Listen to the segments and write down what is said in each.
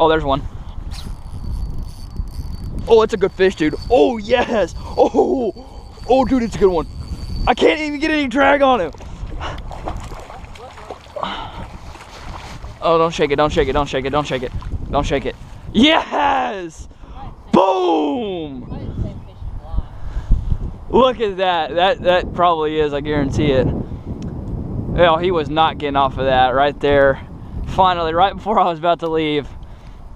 Oh, there's one. Oh, it's a good fish, dude. Oh, yes. Oh, dude, it's a good one. I can't even get any drag on him. Oh, don't shake it, don't shake it, don't shake it, don't shake it. Don't shake it. Yes! Boom! Look at that. That probably is, I guarantee it. Oh, he was not getting off of that right there. Finally, right before I was about to leave,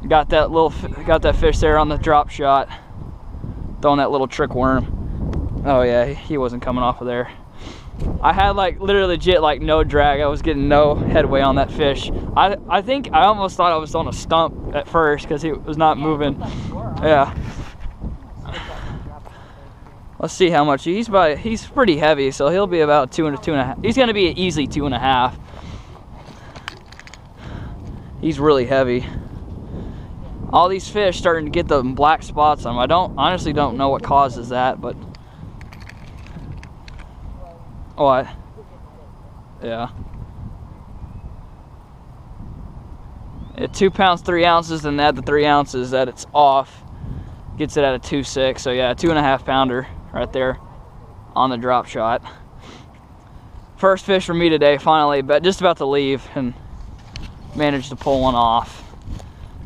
got that fish there on the drop shot, throwing that little trick worm. Oh yeah, he wasn't coming off of there. I had like literally legit like no drag. I was getting no headway on that fish. I think I almost thought I was on a stump at first because he was not moving. Yeah. Let's see how much he's pretty heavy, so he'll be about 2.5. He's gonna be an easy 2.5. He's really heavy. All these fish starting to get the black spots on them. I honestly don't know what causes that, but what? Yeah. At 2 pounds 3 ounces, then add the 3 ounces that it's off, gets it at a 2.6. So yeah, 2.5 pounder right there on the drop shot. First fish for me today, finally, but just about to leave and managed to pull one off.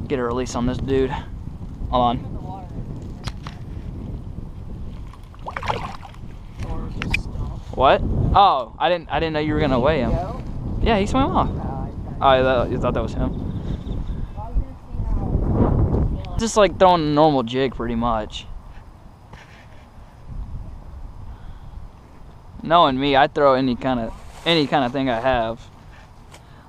Get a release on this dude. Hold on. What? Oh, I didn't know you were gonna weigh him. Yeah, he swam off. Oh, you thought that was him. Just like throwing a normal jig, pretty much. Knowing me, I throw any kind of thing I have.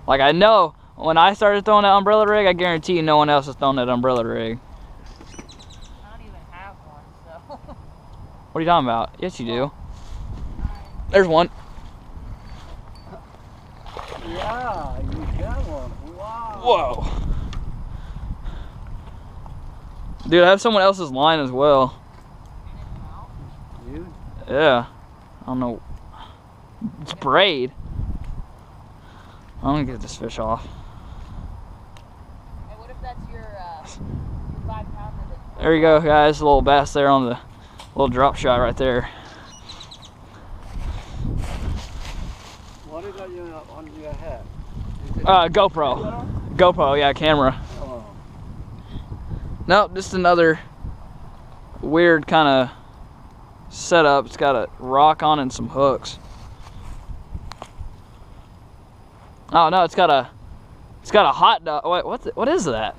Like I know when I started throwing that umbrella rig, I guarantee you no one else is throwing that umbrella rig. I don't even have one, so. What are you talking about? Yes, you do. There's one. Yeah, you got one. Wow. Whoa. Dude, I have someone else's line as well. You? Yeah. I don't know. It's braid. I'm gonna get this fish off. Hey, what if that's your 5 pounder? There you go, guys. A little bass there on the little drop shot right there. What is that on your head? GoPro. GoPro, yeah, camera. Oh. Nope, just another weird kind of setup. It's got a rock on and some hooks. Oh no, it's got a hot dog. What is that?